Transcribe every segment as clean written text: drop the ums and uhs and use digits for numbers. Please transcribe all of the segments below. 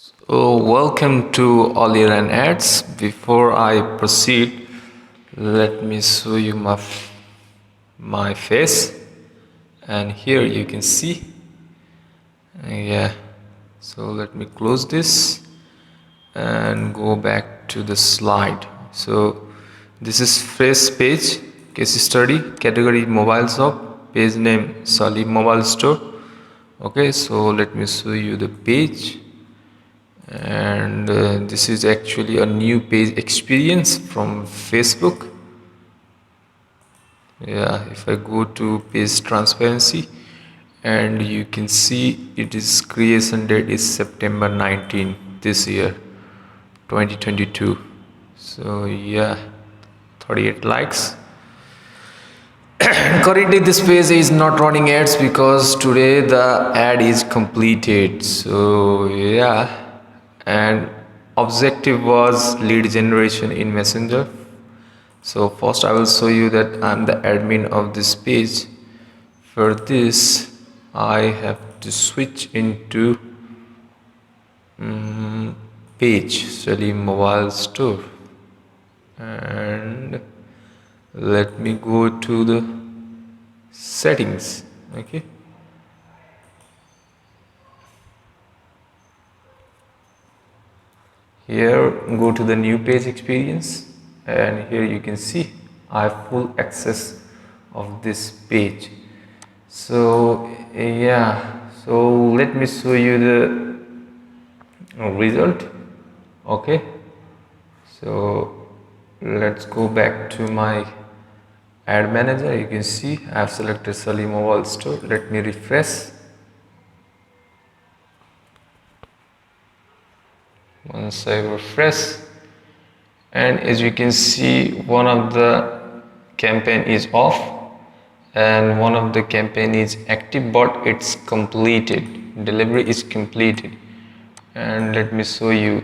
So, welcome to All Year and Ads. Before I proceed, let me show you my face, and here you can see. Yeah. So let me close this and go back to the slide. So this is first page, case study, category mobile shop, page name Salim Mobile Store. Okay, so let me show you the page. And this is actually a new page experience from Facebook. Yeah, if I go to page transparency, and you can see it is creation date is September 19 this year 2022. So yeah, 38 likes. Currently this page is not running ads because today the ad is completed. So yeah, and objective was lead generation in Messenger. So first I will show you that I'm the admin of this page. For this I have to switch into page Salim Mobile Store, and let me go to the settings. Okay, here go to the new page experience, and here you can see I have full access of this page. So yeah, so let me show you the result. Okay, so let's go back to my ad manager. You can see I have selected Salim Mobile Store. Let me refresh. Once I refresh, and as you can see, one of the campaign is off and one of the campaign is active, but it's completed, delivery is completed. And let me show you,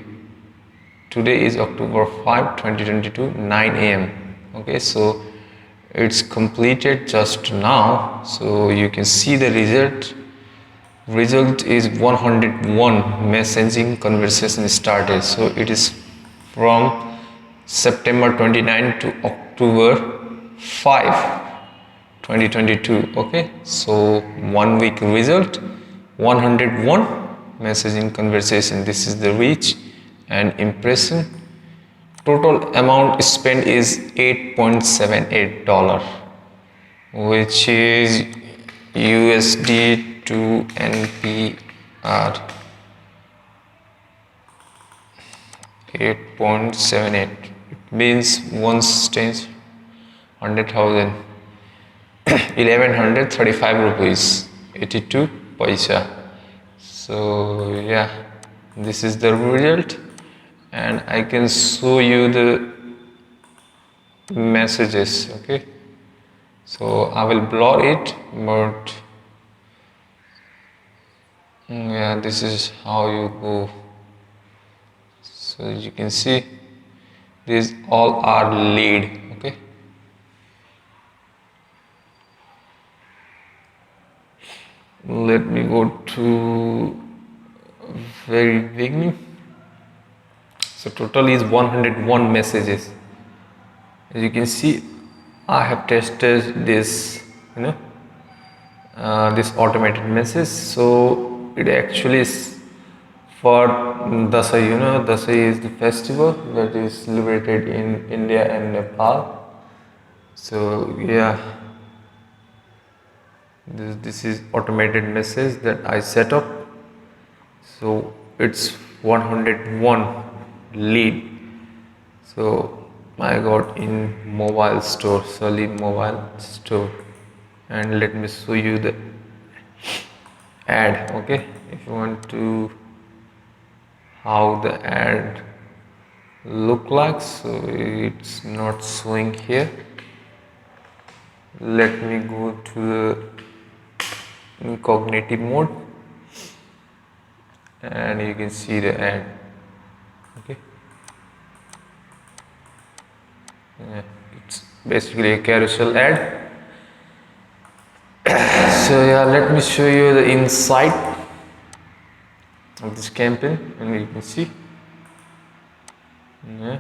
today is October 5 2022 9 a.m. okay, so it's completed just now. So you can see the result is 101 messaging conversation started. So it is from September 29 to October 5 2022. Okay, so 1 week result, 101 messaging conversation. This is the reach and impression. Total amount spent is $8.78, which is USD to NPR 8.78. It means one stage 100,000 1135 rupees 82 paisa. So yeah, this is the result, and I can show you the messages. Okay, so I will blur it, but yeah, this is how you go. So you can see these all are lead. Okay, let me go to very beginning. So total is 101 messages. As you can see, I have tested this, this automated message. So it actually is for Dasai. Dasai is the festival that is celebrated in India and Nepal. So yeah, this is automated message that I set up. So it's 101 lead. So I got in mobile store, Salim Mobile Store, and let me show you the ad. Okay, if you want to how the ad look like, so it's not showing here. Let me go to the incognito mode, and you can see the ad. Okay, yeah, it's basically a carousel ad. So yeah, let me show you the inside. of this campaign, and you can see. Yeah.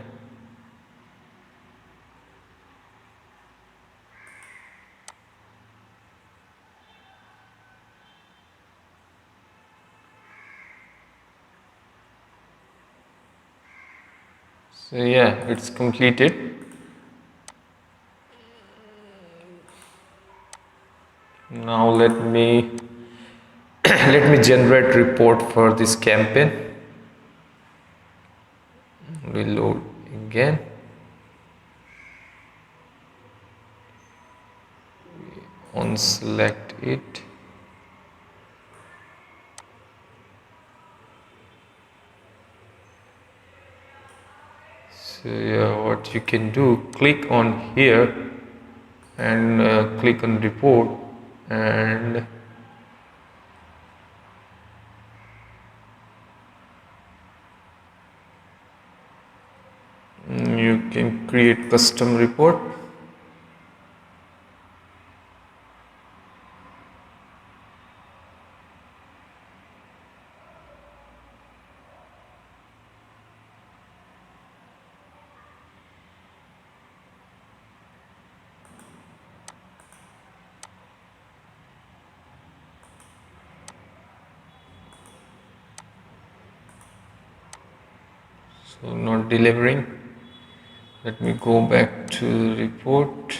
So yeah, it's completed. Now let me let me generate report for this campaign. Reload again. Unselect it. So yeah, what you can do, click on here and click on report, and you can create custom report. So not delivering. Let me go back to report.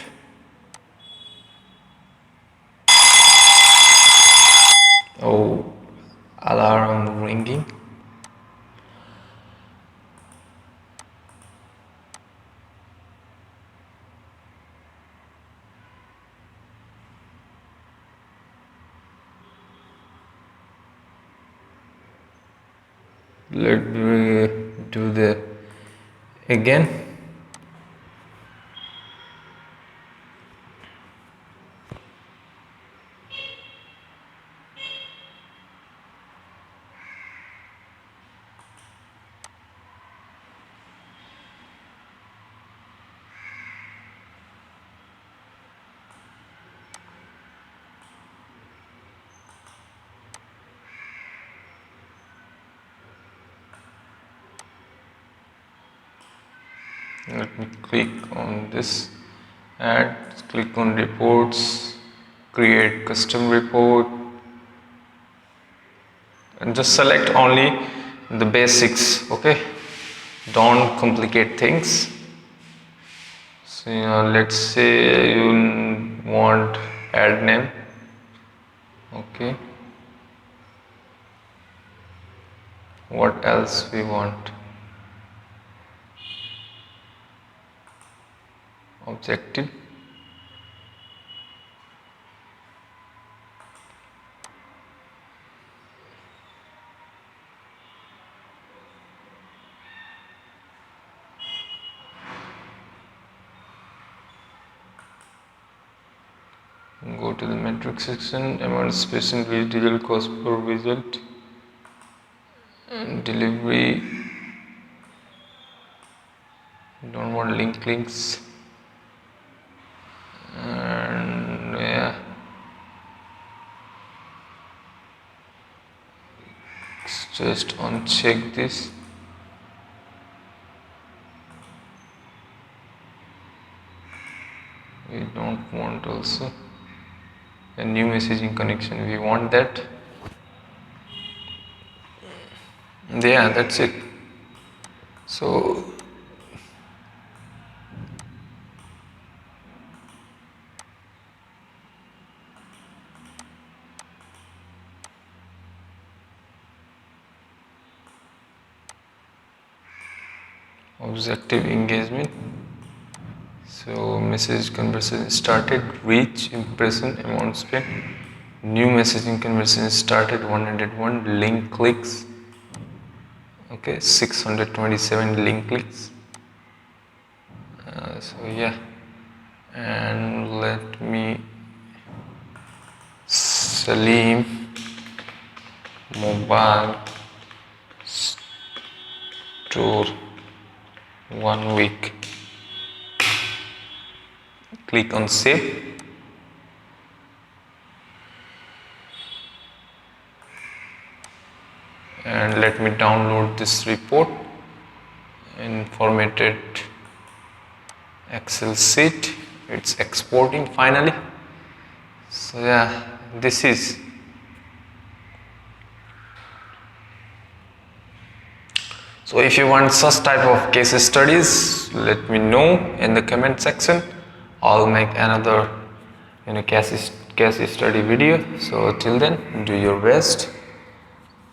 Oh, alarm ringing. Let me do the again. Let me click on this add, click on reports, create custom report, and just select only the basics. Okay, don't complicate things. So let's say you want ad name. Okay, what else we want? Objective. Go to the metric section, amount space and digital cost per visit, and delivery. Don't want links, and yeah, just uncheck this. We don't want also a new messaging connection, we want that. Yeah, that's it. So objective engagement. So message conversation started, reach, impression, amount spent. New messaging conversation started 101, link clicks. Okay, 627 link clicks. So yeah, and let me Salim mobile store 1 week. Click on save. and let me download this report in formatted Excel sheet. It's exporting finally. So yeah, this is. So if you want such type of case studies, let me know in the comment section. I'll make another case study video. So till then, do your best,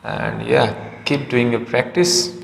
and yeah, keep doing your practice.